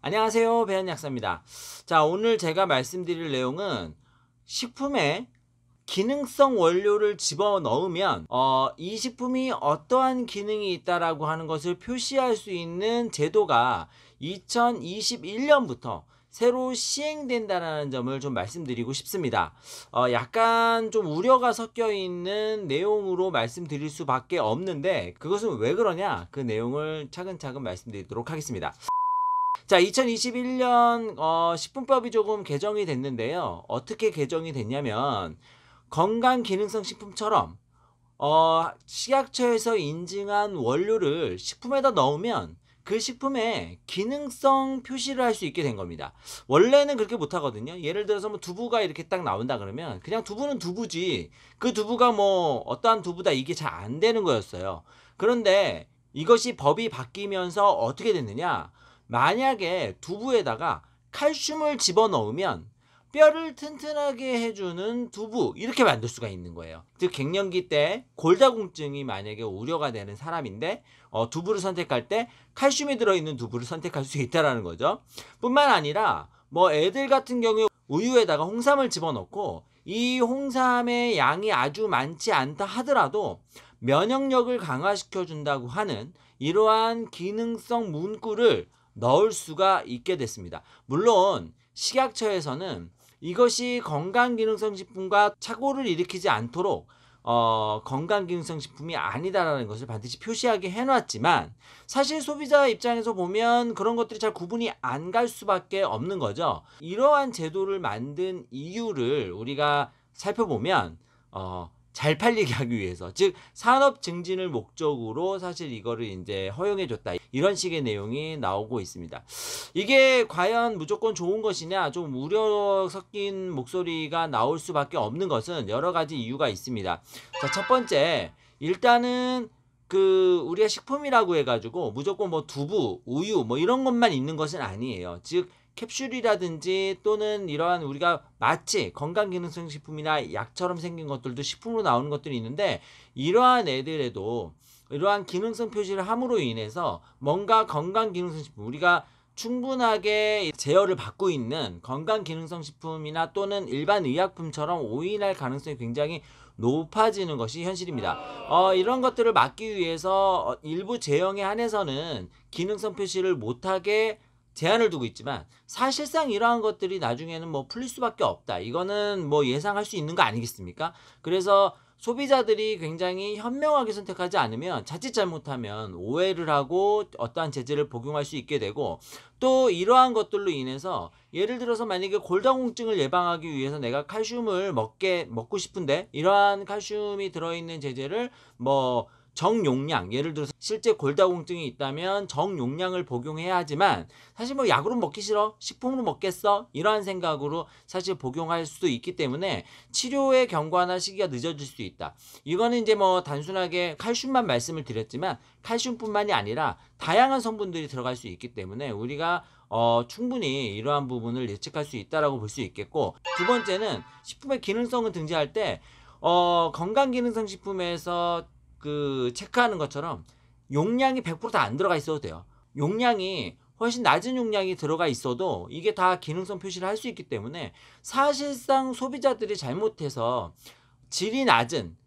안녕하세요, 배현약사입니다. 자, 오늘 제가 말씀드릴 내용은 식품에 기능성 원료를 집어넣으면 이 식품이 어떠한 기능이 있다라고 하는 것을 표시할 수 있는 제도가 2021년부터 새로 시행된다라는 점을 좀 말씀드리고 싶습니다. 약간 좀 우려가 섞여 있는 내용으로 말씀드릴 수밖에 없는데, 그것은 왜 그러냐? 그 내용을 차근차근 말씀드리도록 하겠습니다. 자, 2021년 식품법이 조금 개정이 됐는데요. 어떻게 개정이 됐냐면, 건강 기능성 식품처럼 식약처에서 인증한 원료를 식품에다 넣으면 그 식품에 기능성 표시를 할 수 있게 된 겁니다. 원래는 그렇게 못 하거든요. 예를 들어서 뭐 두부가 이렇게 딱 나온다 그러면 그냥 두부는 두부지, 그 두부가 뭐 어떠한 두부다, 이게 잘 안 되는 거였어요. 그런데 이것이 법이 바뀌면서 어떻게 됐느냐? 만약에 두부에다가 칼슘을 집어넣으면 뼈를 튼튼하게 해주는 두부, 이렇게 만들 수가 있는 거예요. 즉 갱년기 때 골다공증이 만약에 우려가 되는 사람인데 두부를 선택할 때 칼슘이 들어있는 두부를 선택할 수 있다는 거죠. 뿐만 아니라 뭐 애들 같은 경우에 우유에다가 홍삼을 집어넣고 이 홍삼의 양이 아주 많지 않다 하더라도 면역력을 강화시켜 준다고 하는 이러한 기능성 문구를 넣을 수가 있게 됐습니다. 물론 식약처에서는 이것이 건강기능성식품과 착오를 일으키지 않도록 건강기능성식품이 아니다라는 것을 반드시 표시하게 해놨지만, 사실 소비자 입장에서 보면 그런 것들이 잘 구분이 안 갈 수밖에 없는 거죠. 이러한 제도를 만든 이유를 우리가 살펴보면 잘 팔리게 하기 위해서, 즉 산업 증진을 목적으로 사실 이거를 이제 허용해 줬다, 이런 식의 내용이 나오고 있습니다. 이게 과연 무조건 좋은 것이냐, 좀 우려 섞인 목소리가 나올 수밖에 없는 것은 여러 가지 이유가 있습니다. 자, 첫 번째, 일단은 우리가 식품이라고 해가지고 무조건 뭐 두부, 우유 뭐 이런 것만 있는 것은 아니에요. 즉 캡슐이라든지 또는 이러한 우리가 마치 건강기능성 식품이나 약처럼 생긴 것들도 식품으로 나오는 것들이 있는데, 이러한 애들에도 이러한 기능성 표시를 함으로 인해서 뭔가 건강기능성 식품, 우리가 충분하게 제어를 받고 있는 건강기능성 식품이나 또는 일반 의약품처럼 오인할 가능성이 굉장히 높아지는 것이 현실입니다. 이런 것들을 막기 위해서 일부 제형에 한해서는 기능성 표시를 못하게 제한을 두고 있지만, 사실상 이러한 것들이 나중에는 뭐 풀릴 수밖에 없다, 이거는 뭐 예상할 수 있는 거 아니겠습니까? 그래서 소비자들이 굉장히 현명하게 선택하지 않으면 자칫 잘못하면 오해를 하고 어떠한 제재를 복용할 수 있게 되고, 또 이러한 것들로 인해서 예를 들어서 만약에 골다공증을 예방하기 위해서 내가 칼슘을 먹고 싶은데 이러한 칼슘이 들어있는 제재를 뭐 정용량, 예를 들어서 실제 골다공증이 있다면 정용량을 복용해야 하지만, 사실 뭐 약으로 먹기 싫어, 식품으로 먹겠어, 이러한 생각으로 사실 복용할 수도 있기 때문에 치료의 경과나 시기가 늦어질 수 있다. 이거는 이제 뭐 단순하게 칼슘만 말씀을 드렸지만, 칼슘뿐만이 아니라 다양한 성분들이 들어갈 수 있기 때문에 우리가 충분히 이러한 부분을 예측할 수 있다라고 볼 수 있겠고, 두 번째는 식품의 기능성을 등재할 때 건강기능성 식품에서 체크하는 것처럼 용량이 100% 다 안 들어가 있어도 돼요. 용량이 훨씬 낮은 용량이 들어가 있어도 이게 다 기능성 표시를 할 수 있기 때문에, 사실상 소비자들이 잘못해서 질이 낮은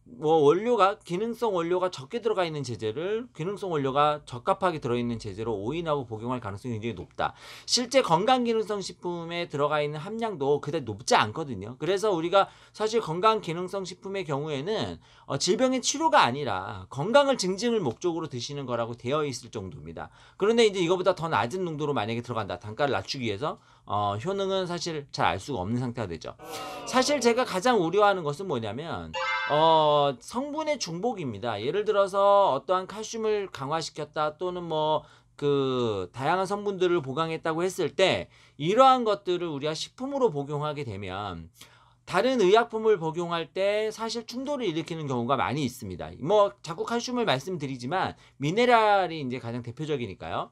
뭐 원료가, 기능성 원료가 적게 들어가 있는 제재를 기능성 원료가 적합하게 들어있는 제재로 오인하고 복용할 가능성이 굉장히 높다. 실제 건강기능성 식품에 들어가 있는 함량도 그다지 높지 않거든요. 그래서 우리가 사실 건강기능성 식품의 경우에는 질병의 치료가 아니라 건강을 증진을 목적으로 드시는 거라고 되어 있을 정도입니다. 그런데 이제 이거보다 더 낮은 농도로 만약에 들어간다, 단가를 낮추기 위해서 효능은 사실 잘 알 수가 없는 상태가 되죠. 사실 제가 가장 우려하는 것은 뭐냐면 성분의 중복입니다. 예를 들어서 어떠한 칼슘을 강화시켰다, 또는 뭐 다양한 성분들을 보강했다고 했을 때, 이러한 것들을 우리가 식품으로 복용하게 되면 다른 의약품을 복용할 때 사실 충돌을 일으키는 경우가 많이 있습니다. 뭐 자꾸 칼슘을 말씀드리지만 미네랄이 이제 가장 대표적이니까요.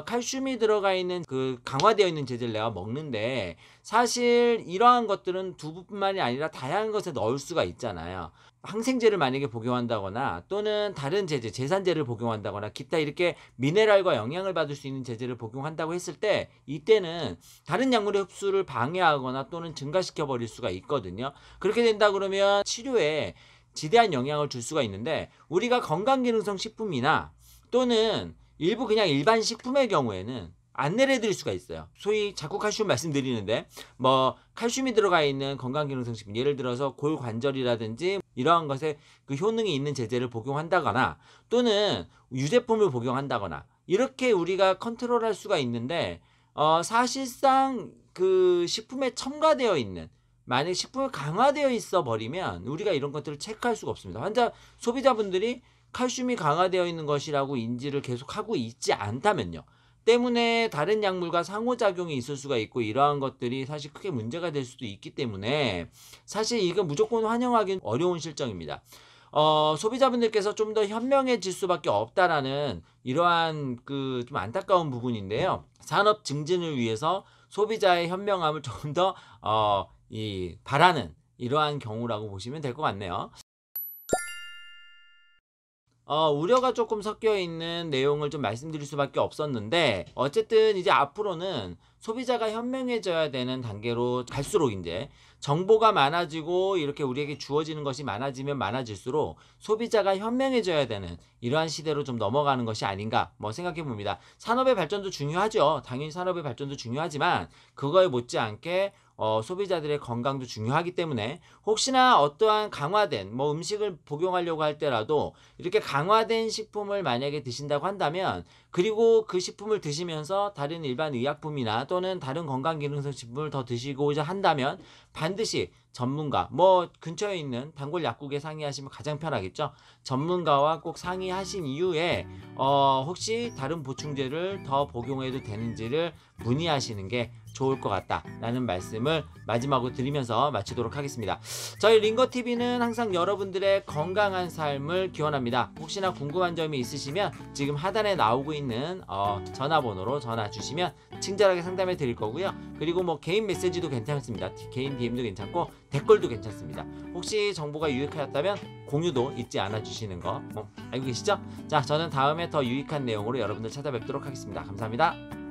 칼슘이 들어가 있는 강화되어 있는 제재를 내가 먹는데, 사실 이러한 것들은 두부뿐만이 아니라 다양한 것에 넣을 수가 있잖아요. 항생제를 만약에 복용한다거나 또는 다른 제재, 제산제를 복용한다거나 기타 이렇게 미네랄과 영양을 받을 수 있는 제재를 복용한다고 했을 때 이때는 다른 약물의 흡수를 방해하거나 또는 증가시켜 버릴 수가 있거든요. 그렇게 된다 그러면 치료에 지대한 영향을 줄 수가 있는데, 우리가 건강기능성 식품이나 또는 일부 그냥 일반 식품의 경우에는 안내를 해드릴 수가 있어요. 소위 자꾸 칼슘 말씀드리는데, 뭐 칼슘이 들어가 있는 건강기능성 식품, 예를 들어서 골관절이라든지 이러한 것에 그 효능이 있는 제제를 복용한다거나 또는 유제품을 복용한다거나 이렇게 우리가 컨트롤할 수가 있는데, 사실상 그 식품에 첨가되어 있는, 만약 식품이 강화되어 있어 버리면 우리가 이런 것들을 체크할 수가 없습니다. 소비자분들이 칼슘이 강화되어 있는 것이라고 인지를 계속 하고 있지 않다면요, 때문에 다른 약물과 상호작용이 있을 수가 있고, 이러한 것들이 사실 크게 문제가 될 수도 있기 때문에 사실 이거 무조건 환영하기 어려운 실정입니다. 소비자분들께서 좀 더 현명해질 수밖에 없다라는 이러한 그 좀 안타까운 부분인데요. 산업 증진을 위해서 소비자의 현명함을 조금 더 바라는 이러한 경우라고 보시면 될 것 같네요. 우려가 조금 섞여 있는 내용을 좀 말씀드릴 수밖에 없었는데, 어쨌든 이제 앞으로는 소비자가 현명해져야 되는 단계로 갈수록 이제 정보가 많아지고 이렇게 우리에게 주어지는 것이 많아지면 많아질수록 소비자가 현명해져야 되는 이러한 시대로 좀 넘어가는 것이 아닌가 뭐 생각해 봅니다. 산업의 발전도 중요하죠. 당연히 산업의 발전도 중요하지만 그거에 못지않게 소비자들의 건강도 중요하기 때문에, 혹시나 어떠한 강화된 뭐 음식을 복용하려고 할 때라도 이렇게 강화된 식품을 만약에 드신다고 한다면, 그리고 그 식품을 드시면서 다른 일반 의약품이나 또는 다른 건강기능성 식품을 더 드시고자 한다면 반드시 전문가, 뭐 근처에 있는 단골 약국에 상의하시면 가장 편하겠죠. 전문가와 꼭 상의하신 이후에 혹시 다른 보충제를 더 복용해도 되는지를 문의하시는 게 좋을 것 같다라는 말씀을 마지막으로 드리면서 마치도록 하겠습니다. 저희 링거TV는 항상 여러분들의 건강한 삶을 기원합니다. 혹시나 궁금한 점이 있으시면 지금 하단에 나오고 있는 전화번호로 전화 주시면 친절하게 상담해 드릴 거고요. 그리고 뭐 개인 메시지도 괜찮습니다. 개인 DM도 괜찮고 댓글도 괜찮습니다. 혹시 정보가 유익하였다면 공유도 잊지 않아 주시는 거 알고 계시죠? 자, 저는 다음에 더 유익한 내용으로 여러분들 찾아뵙도록 하겠습니다. 감사합니다.